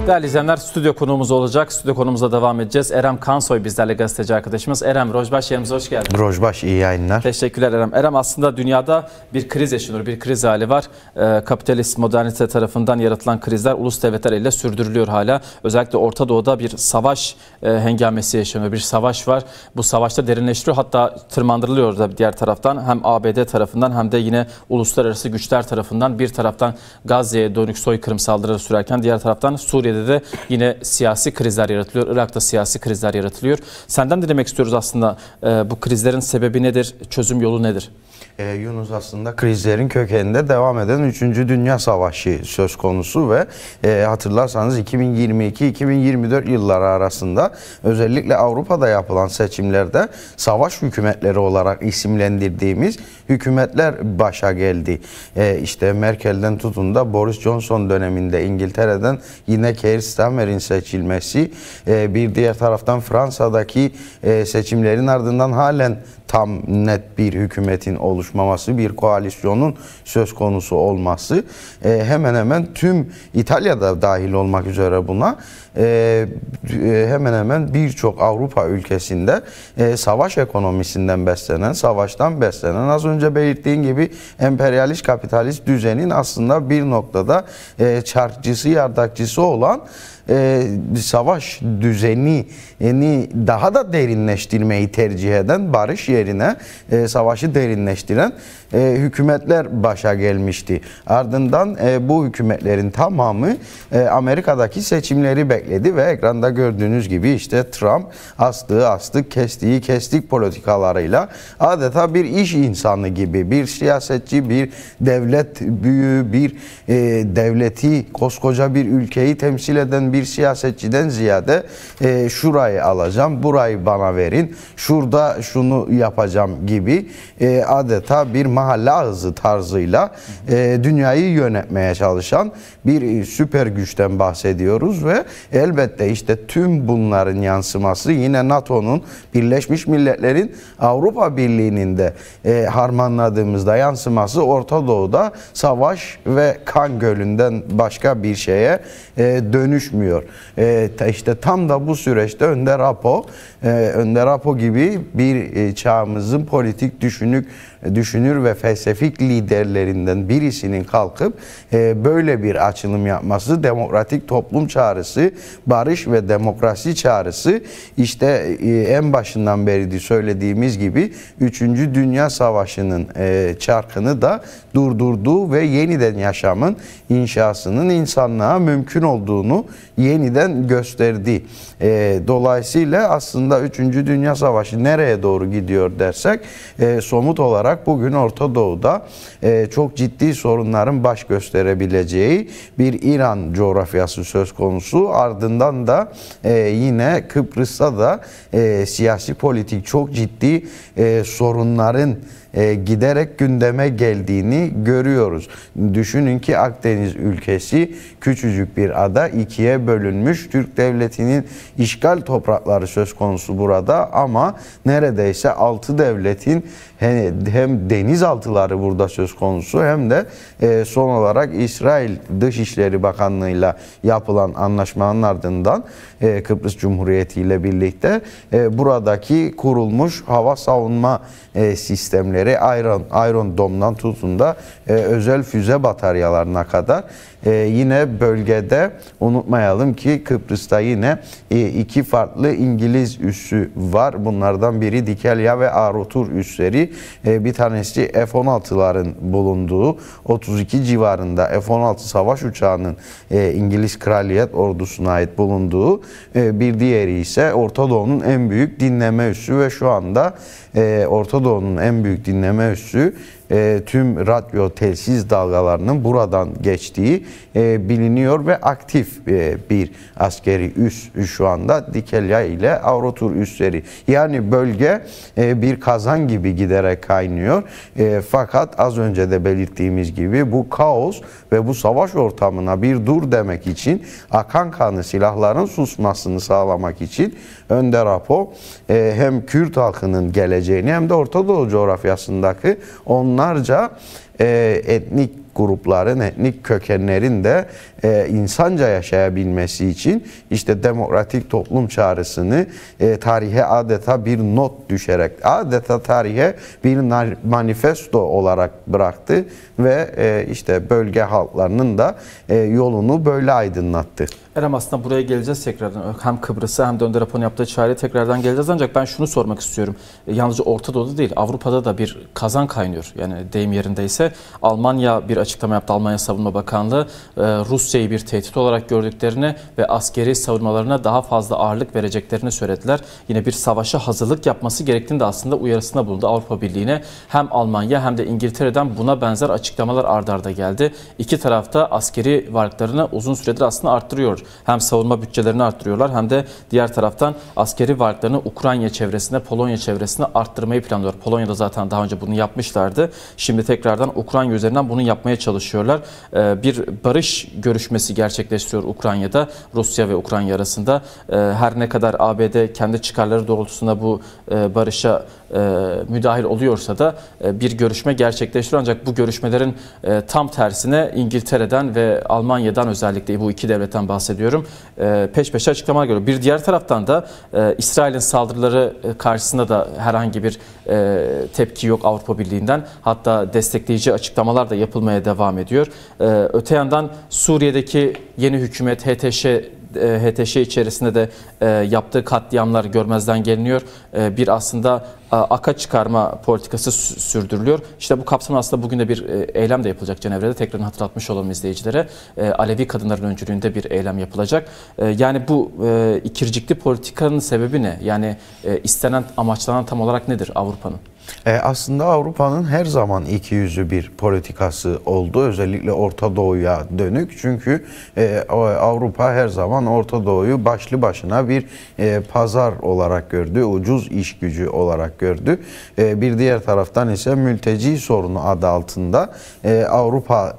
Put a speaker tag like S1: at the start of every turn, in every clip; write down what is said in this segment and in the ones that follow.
S1: Değerli izleyenler, stüdyo konuğumuz olacak. Stüdyo konuğumuza devam edeceğiz. Erem Kansoy bizlerle, gazeteci arkadaşımız. Erem, Rojbaş yerimize hoş geldin.
S2: Rojbaş, iyi yayınlar.
S1: Teşekkürler Erem. Erem, aslında dünyada bir kriz yaşanıyor, bir kriz hali var. Kapitalist modernite tarafından yaratılan krizler ulus devletler ile sürdürülüyor hala. Özellikle Orta Doğu'da bir savaş hengamesi yaşanıyor, bir savaş var. Bu savaşta derinleştiriyor, hatta tırmandırılıyor da diğer taraftan. Hem ABD tarafından hem de yine uluslararası güçler tarafından. Bir taraftan Gazze'ye dönük soykırım saldırıları sürerken diğer taraftan Suriye'de de yine siyasi krizler yaratılıyor. Irak'ta siyasi krizler yaratılıyor. Senden dinlemek istiyoruz aslında, bu krizlerin sebebi nedir, çözüm yolu nedir?
S2: Yunus, aslında krizlerin kökeninde devam eden 3. Dünya Savaşı söz konusu ve hatırlarsanız 2022-2024 yılları arasında özellikle Avrupa'da yapılan seçimlerde savaş hükümetleri olarak isimlendirdiğimiz hükümetler başa geldi. İşte Merkel'den tutun da Boris Johnson döneminde İngiltere'den yine Keir Starmer'in seçilmesi, bir diğer taraftan Fransa'daki seçimlerin ardından halen tam net bir hükümetin oluşmaması, bir koalisyonun söz konusu olması, hemen hemen tüm İtalya'da dahil olmak üzere buna hemen hemen birçok Avrupa ülkesinde savaş ekonomisinden beslenen, savaştan beslenen, az önce belirttiğin gibi emperyalist kapitalist düzenin aslında bir noktada çarkçısı, yardakçısı olan savaş düzenini daha da derinleştirmeyi tercih eden, barış yerine savaşı derinleştiren hükümetler başa gelmişti. Ardından bu hükümetlerin tamamı Amerika'daki seçimleri bekledi ve ekranda gördüğünüz gibi işte Trump astığı astık, kestiği kestik politikalarıyla adeta bir iş insanı gibi, bir siyasetçi, bir devlet büyüğü, bir devleti, koskoca bir ülkeyi temsil eden bir siyasetçiden ziyade şurayı alacağım, burayı bana verin, şurada şunu yapacağım gibi adeta bir mahalle ağzı tarzıyla dünyayı yönetmeye çalışan bir süper güçten bahsediyoruz ve elbette işte tüm bunların yansıması yine NATO'nun, Birleşmiş Milletler'in, Avrupa Birliği'nin de harmanladığımızda yansıması Orta Doğu'da savaş ve kan gölünden başka bir şeye dönüşmüyor. İşte tam da bu süreçte Önder Apo gibi bir çağımızın politik düşünür ve felsefik liderlerinden birisinin kalkıp böyle bir açılım yapması, demokratik toplum çağrısı, barış ve demokrasi çağrısı, işte en başından beri söylediğimiz gibi 3. Dünya Savaşı'nın çarkını da durdurduğu ve yeniden yaşamın inşasının insanlığa mümkün olduğunu yeniden gösterdi. Dolayısıyla aslında 3. Dünya Savaşı nereye doğru gidiyor dersek, somut olarak bugün Orta Doğu'da çok ciddi sorunların baş gösterebileceği bir İran coğrafyası söz konusu. Ardından da yine Kıbrıs'ta da siyasi politik çok ciddi sorunların giderek gündeme geldiğini görüyoruz. Düşünün ki Akdeniz ülkesi küçücük bir ada, ikiye bölünmüş. Türk devletinin işgal toprakları söz konusu burada ama neredeyse 6 devletin hem denizaltıları burada söz konusu hem de son olarak İsrail Dışişleri Bakanlığı'yla yapılan anlaşmanın ardından Kıbrıs Cumhuriyeti ile birlikte buradaki kurulmuş hava savunma sistemleri, Iron Dome'dan tutun da özel füze bataryalarına kadar yine bölgede unutmayalım ki Kıbrıs'ta yine 2 farklı İngiliz üssü var. Bunlardan biri Dikelya ve Arotur üsleri. Bir tanesi F-16'ların bulunduğu 32 civarında F-16 savaş uçağının İngiliz Kraliyet Ordusu'na ait bulunduğu, bir diğeri ise Orta Doğu'nun en büyük dinleme üssü ve şu anda Orta Doğu'nun en büyük dinleme üssü tüm radyo telsiz dalgalarının buradan geçtiği biliniyor ve aktif bir askeri üs şu anda Dikelya ile Avrotur üsleri. Yani bölge bir kazan gibi giderek kaynıyor. Fakat az önce de belirttiğimiz gibi bu kaos ve bu savaş ortamına bir dur demek için, akan kanı, silahların susmasını sağlamak için Önder Apo hem Kürt halkının geleceğini hem de Orta Doğu coğrafyasındaki onlarca etnik grupların, etnik kökenlerin de insanca yaşayabilmesi için işte demokratik toplum çağrısını tarihe adeta bir not düşerek, adeta tarihe bir manifesto olarak bıraktı ve işte bölge halklarının da yolunu böyle aydınlattı.
S1: Erem, aslında buraya geleceğiz tekrardan. Hem Kıbrıs'a hem de Önder Apo'nun yaptığı çağrıya tekrardan geleceğiz. Ancak ben şunu sormak istiyorum. Yalnızca Orta Doğu'da değil, Avrupa'da da bir kazan kaynıyor. Yani deyim yerindeyse Almanya bir açıklama yaptı. Almanya Savunma Bakanlığı Rusya'yı bir tehdit olarak gördüklerini ve askeri savunmalarına daha fazla ağırlık vereceklerini söylediler. Yine bir savaşa hazırlık yapması gerektiğini de aslında uyarısında bulundu Avrupa Birliği'ne. Hem Almanya hem de İngiltere'den buna benzer açıklamalar ard arda geldi. İki tarafta askeri varlıklarını uzun süredir aslında arttırıyor. Hem savunma bütçelerini arttırıyorlar hem de diğer taraftan askeri varlıklarını Ukrayna çevresinde, Polonya çevresinde arttırmayı planlıyor. Polonya'da zaten daha önce bunu yapmışlardı. Şimdi tekrardan Ukrayna üzerinden bunu yapmaya çalışıyorlar. Bir barış görüşmesi gerçekleştiriyor Ukrayna'da, Rusya ve Ukrayna arasında. Her ne kadar ABD kendi çıkarları doğrultusunda bu barışa müdahil oluyorsa da bir görüşme gerçekleştiriyor. Ancak bu görüşmelerin tam tersine İngiltere'den ve Almanya'dan, özellikle bu iki devletten bahsediyorum, peş peşe açıklamalar geliyor. Bir diğer taraftan da İsrail'in saldırıları karşısında da herhangi bir tepki yok Avrupa Birliği'nden. Hatta destekleyici açıklamalar da yapılmaya devam ediyor. Öte yandan Suriye'deki yeni hükümet HTŞ içerisinde de yaptığı katliamlar görmezden geliniyor. Bir aslında aka çıkarma politikası sürdürülüyor. İşte bu kapsamda aslında bugün de bir eylem de yapılacak Cenevre'de. Tekrar hatırlatmış olalım izleyicilere. Alevi kadınların öncülüğünde bir eylem yapılacak. Yani bu ikircikli politikanın sebebi ne? Yani istenen, amaçlanan tam olarak nedir Avrupa'nın?
S2: Aslında Avrupa'nın her zaman ikiyüzlü bir politikası oldu. Özellikle Orta Doğu'ya dönük. Çünkü Avrupa her zaman Orta Doğu'yu başlı başına bir pazar olarak gördü. Ucuz iş gücü olarak gördü. Bir diğer taraftan ise mülteci sorunu adı altında Avrupa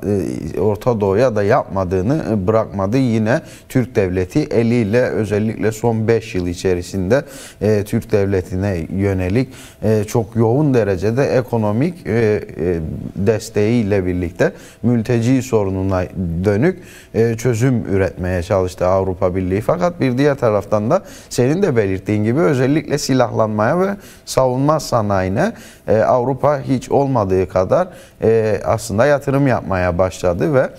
S2: Orta Doğu'ya da yapmadığını bırakmadı. Yine Türk devleti eliyle özellikle son 5 yıl içerisinde Türk devletine yönelik çok yoğun derecede ekonomik desteğiyle birlikte mülteci sorununa dönük çözüm üretmeye çalıştı Avrupa Birliği. Fakat bir diğer taraftan da senin de belirttiğin gibi özellikle silahlanmaya ve savunma sanayine Avrupa hiç olmadığı kadar aslında yatırım yapmaya başladı ve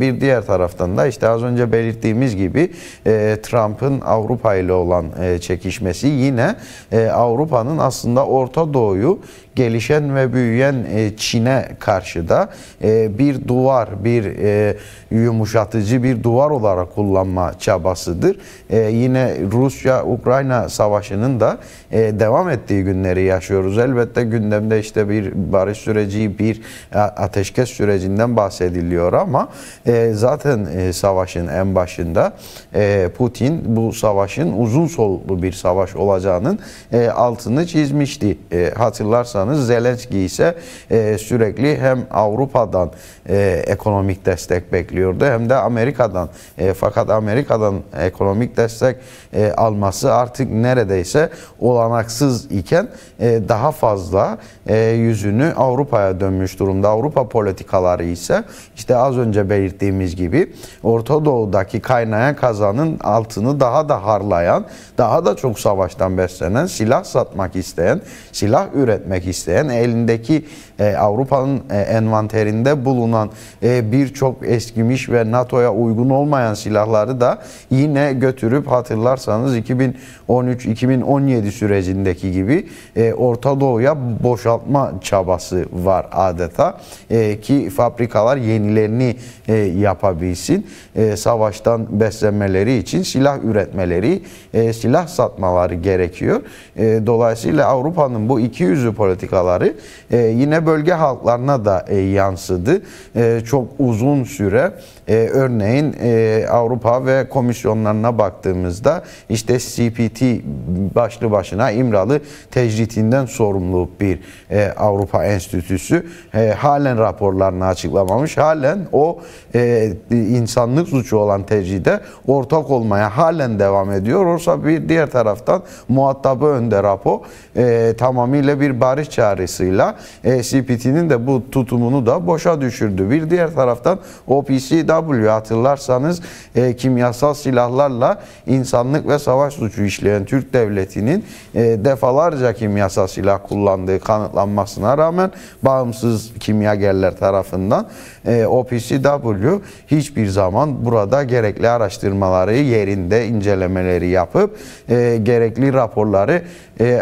S2: bir diğer taraftan da işte az önce belirttiğimiz gibi Trump'ın Avrupa ile olan çekişmesi yine Avrupa'nın aslında Orta Doğu'yu gelişen ve büyüyen Çin'e karşı da bir duvar, bir yumuşatıcı bir duvar olarak kullanma çabasıdır. Yine Rusya-Ukrayna savaşının da devam ettiği günleri yaşıyoruz. Elbette gündemde işte bir barış süreci, bir ateşkes sürecinden bahsediliyor ama zaten savaşın en başında Putin bu savaşın uzun soluklu bir savaş olacağının altını çizmişti. Hatırlarsanız Zelenski ise sürekli hem Avrupa'dan ekonomik destek bekliyordu hem de Amerika'dan. Fakat Amerika'dan ekonomik destek alması artık neredeyse olanaksız iken daha fazla yüzünü Avrupa'ya dönmüş durumda. Avrupa politikaları ise işte az önce belirttiğimiz gibi Orta Doğu'daki kaynayan kazanın altını daha da harlayan, daha da çok savaştan beslenen, silah satmak isteyen, silah üretmek isteyen, elindeki Avrupa'nın envanterinde bulunan birçok eskimiş ve NATO'ya uygun olmayan silahları da yine götürüp hatırlarsanız 2013-2017 sürecindeki gibi Orta Doğu'ya boşaltma çabası var adeta ki fabrikalar yenilerini yapabilsin. Savaştan beslenmeleri için silah üretmeleri, silah satmaları gerekiyor. Dolayısıyla Avrupa'nın bu ikiyüzlü politikaları yine bölge halklarına da yansıdı. Çok uzun süre örneğin Avrupa ve komisyonlarına baktığımızda işte CPT başlı başına İmralı tecritinden sorumlu bir Avrupa Enstitüsü halen raporlarını açıklamamış. Halen o insanlık suçu olan tecride ortak olmaya halen devam ediyor. Oysa bir diğer taraftan muhatabı Önder Apo tamamıyla bir barış çağrısıyla CPT'nin de bu tutumunu da boşa düşürdü. Bir diğer taraftan OPCW, hatırlarsanız kimyasal silahlarla insanlık ve savaş suçu işleyen Türk devletinin defalarca kimyasal silah kullandığı kanıtlanmasına rağmen bağımsız kimyagerler tarafından OPCW hiçbir zaman burada gerekli araştırmaları, yerinde incelemeleri yapıp gerekli raporları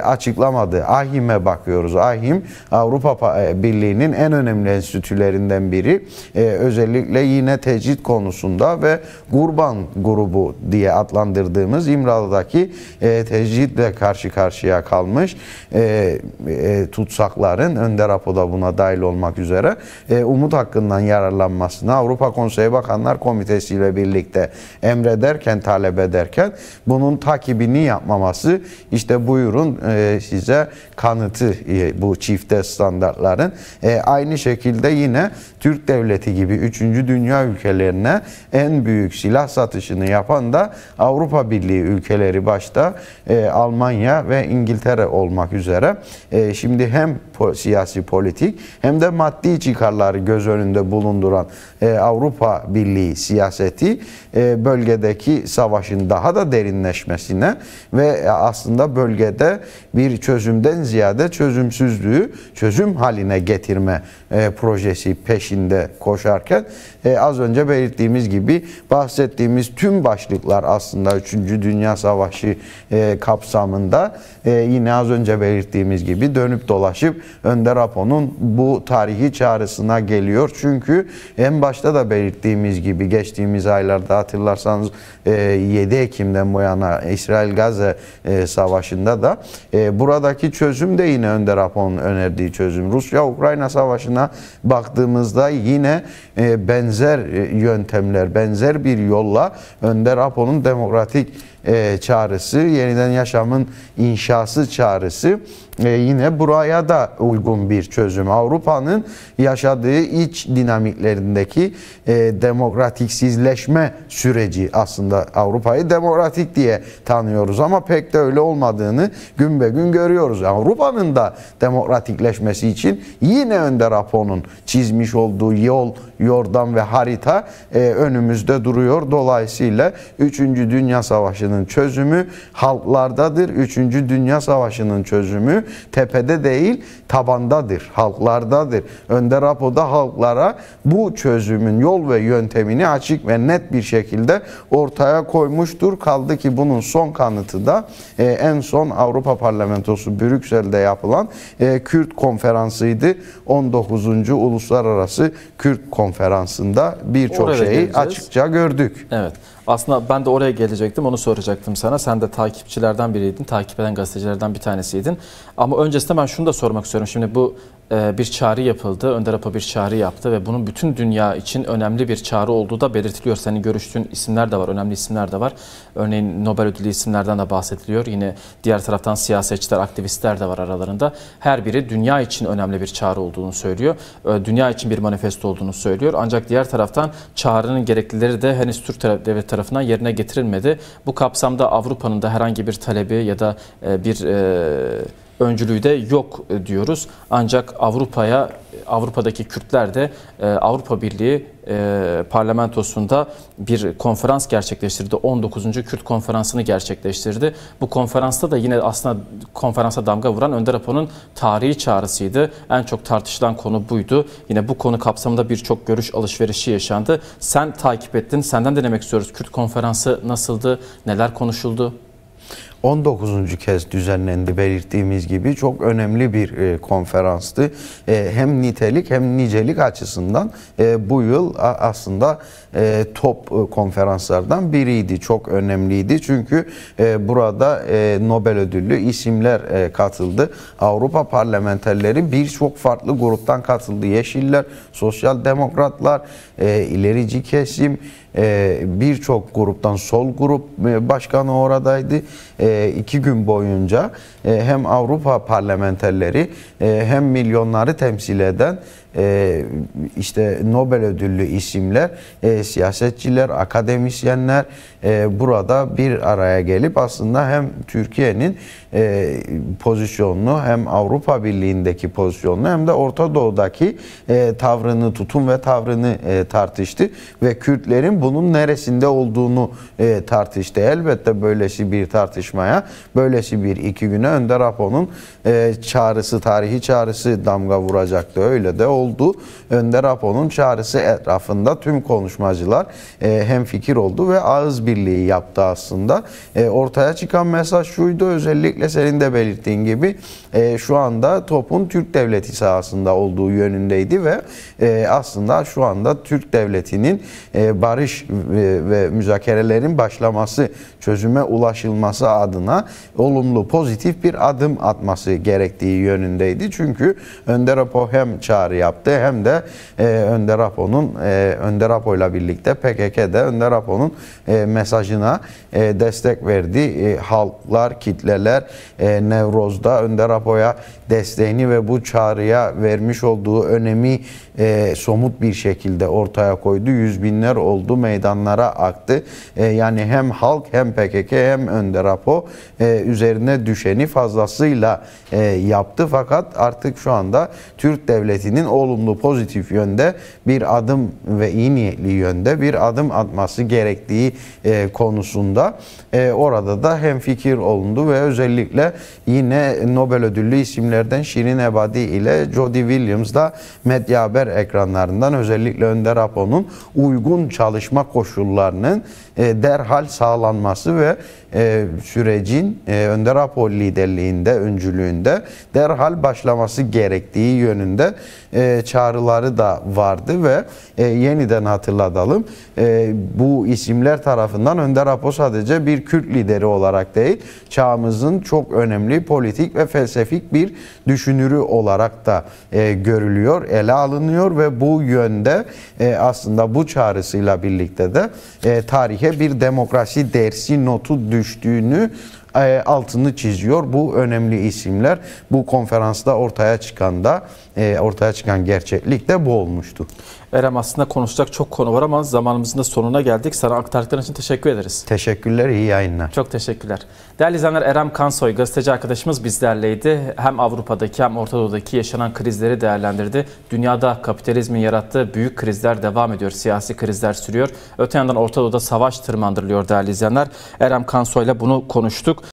S2: açıklamadı. AHİM'e bakıyoruz. AHİM, Avrupa Birliği'nin en önemli enstitülerinden biri. Özellikle yine tecrit konusunda ve Gurban grubu diye adlandırdığımız İmralı'daki tecritle karşı karşıya kalmış tutsakların, Önder Apo da buna dahil olmak üzere, umut hakkından yararlanmasına Avrupa Konseyi Bakanlar Komitesi ile birlikte emrederken, talep ederken bunun takibini yapmaması, işte buyurun size kanıtı bu çifte standartların. Aynı şekilde yine Türk devleti gibi 3. dünya ülkelerine en büyük silah satışını yapan da Avrupa Birliği ülkeleri başta Almanya ve İngiltere olmak üzere. Şimdi hem siyasi politik hem de maddi çıkarları göz önünde bulunduran Avrupa Birliği siyaseti bölgedeki savaşın daha da derinleşmesine ve aslında bölgede bir çözümden ziyade çözümsüzlüğü çözüm haline getirme projesi peşinde koşarken az önce belirttiğimiz gibi bahsettiğimiz tüm başlıklar aslında 3. Dünya Savaşı kapsamında yine az önce belirttiğimiz gibi dönüp dolaşıp Önder Apo'nun bu tarihi çağrısına geliyor. Çünkü en başta da belirttiğimiz gibi geçtiğimiz aylarda hatırlarsanız 7 Ekim'den bu yana İsrail-Gazze savaşında da buradaki çözüm de yine Önder Apo'nun önerdiği çözüm. Rusya-Ukrayna savaşına baktığımızda yine benzer yöntemler, benzer bir yolla Önder Apo'nun demokratik çağrısı, yeniden yaşamın inşası çağrısı yine buraya da uygun bir çözüm. Avrupa'nın yaşadığı iç dinamiklerindeki demokratiksizleşme süreci, aslında Avrupa'yı demokratik diye tanıyoruz ama pek de öyle olmadığını gün be gün görüyoruz. Avrupa'nın da demokratikleşmesi için yine Önder Apo'nun çizmiş olduğu yol, yordam ve harita önümüzde duruyor. Dolayısıyla 3. Dünya Savaşı'nın çözümü halklardadır. 3. Dünya Savaşı'nın çözümü tepede değil, tabandadır, halklardadır. Önder Apo da halklara bu çözümün yol ve yöntemini açık ve net bir şekilde ortaya koymuştur. Kaldı ki bunun son kanıtı da en son Avrupa Parlamentosu Brüksel'de yapılan Kürt Konferansı'ydı. 19. Uluslararası Kürt Konferansı'nda birçok şeyi açıkça gördük.
S1: Evet. Aslında ben de oraya gelecektim, onu soracaktım sana. Sen de takipçilerden biriydin, takip eden gazetecilerden bir tanesiydin. Ama öncesinde ben şunu da sormak istiyorum. Şimdi bu bir çağrı yapıldı, Önder Apo bir çağrı yaptı ve bunun bütün dünya için önemli bir çağrı olduğu da belirtiliyor. Senin görüştüğün isimler de var, önemli isimler de var. Örneğin Nobel ödüllü isimlerden de bahsediliyor. Yine diğer taraftan siyasetçiler, aktivistler de var aralarında. Her biri dünya için önemli bir çağrı olduğunu söylüyor. Dünya için bir manifesto olduğunu söylüyor. Ancak diğer taraftan çağrının gereklileri de henüz Türk devlet tarafından yerine getirilmedi. Bu kapsamda Avrupa'nın da herhangi bir talebi ya da bir öncülüğü de yok diyoruz. Ancak Avrupa'daki Kürtler de Avrupa Birliği parlamentosunda bir konferans gerçekleştirdi. 19. Kürt Konferansı'nı gerçekleştirdi. Bu konferansta da yine aslında konferansa damga vuran Önder Apo'nun tarihi çağrısıydı. En çok tartışılan konu buydu. Yine bu konu kapsamında birçok görüş alışverişi yaşandı. Sen takip ettin. Senden denemek istiyoruz. Kürt Konferansı nasıldı? Neler konuşuldu?
S2: 19. kez düzenlendi, belirttiğimiz gibi çok önemli bir konferanstı. Hem nitelik hem nicelik açısından bu yıl aslında top konferanslardan biriydi. Çok önemliydi çünkü burada Nobel ödüllü isimler katıldı. Avrupa parlamenterleri birçok farklı gruptan katıldı. Yeşiller, Sosyal Demokratlar, ilerici kesim, birçok gruptan, sol grup başkanı oradaydı. 2 gün boyunca hem Avrupa parlamenterleri hem milyonları temsil eden işte Nobel ödüllü isimler, siyasetçiler, akademisyenler burada bir araya gelip aslında hem Türkiye'nin pozisyonunu hem Avrupa Birliği'ndeki pozisyonunu hem de Orta Doğu'daki tavrını, tutum ve tavrını tartıştı ve Kürtlerin bunun neresinde olduğunu tartıştı. Elbette böylesi bir tartışmaya, böylesi bir iki güne Önder Apo'nun çağrısı, tarihi çağrısı damga vuracaktı. Öyle de oldu. Önder Apo'nun çağrısı etrafında tüm konuşmacılar hemfikir oldu ve ağız birliği yaptı aslında. Ortaya çıkan mesaj şuydu, özellikle senin de belirttiğin gibi şu anda topun Türk Devleti sahasında olduğu yönündeydi ve aslında şu anda Türk Devleti'nin barış ve müzakerelerin başlaması, çözüme ulaşılması adına olumlu, pozitif bir adım atması gerektiği yönündeydi. Çünkü Önder Apo hem çağrı yaptı hem de Önder Apo'yla birlikte PKK'de Önder Apo'nun mesajına destek verdi. Halklar, kitleler Nevroz'da Önder Apo'ya desteğini ve bu çağrıya vermiş olduğu önemi somut bir şekilde ortaya koydu. Yüz binler oldu, meydanlara aktı. Yani hem halk hem PKK hem Önder Apo üzerine düşeni fazlasıyla yaptı. Fakat artık şu anda Türk Devleti'nin olumlu, pozitif yönde bir adım ve iyi niyetli yönde bir adım atması gerektiği konusunda orada da hemfikir olundu ve özellikle yine Nobel ödüllü isimlerden Şirin Ebadi ile Jody Williams da medya haber ekranlarından özellikle Önder Apo'nun uygun çalışma koşullarının derhal sağlanması ve sürecin Önder Apo liderliğinde, öncülüğünde derhal başlaması gerektiği yönünde çağrıları da vardı ve yeniden hatırlatalım. Bu isimler tarafından Önder Apo sadece bir Kürt lideri olarak değil, çağımızın çok önemli politik ve felsefik bir düşünürü olarak da görülüyor, ele alınıyor ve bu yönde aslında bu çağrısıyla birlikte de tarihe bir demokrasi dersi notu düştüğünü altını çiziyor bu önemli isimler. Bu konferansta ortaya çıkan gerçeklik de bu olmuştu.
S1: Erem, aslında konuşacak çok konu var ama zamanımızın da sonuna geldik. Sana aktardıkların için teşekkür ederiz.
S2: Teşekkürler, iyi yayınlar.
S1: Çok teşekkürler. Değerli izleyenler, Erem Kansoy gazeteci arkadaşımız bizlerleydi. Hem Avrupa'daki hem Orta Doğu'daki yaşanan krizleri değerlendirdi. Dünyada kapitalizmin yarattığı büyük krizler devam ediyor. Siyasi krizler sürüyor. Öte yandan Orta Doğu'da savaş tırmandırılıyor değerli izleyenler. Erem Kansoy'la bunu konuştuk.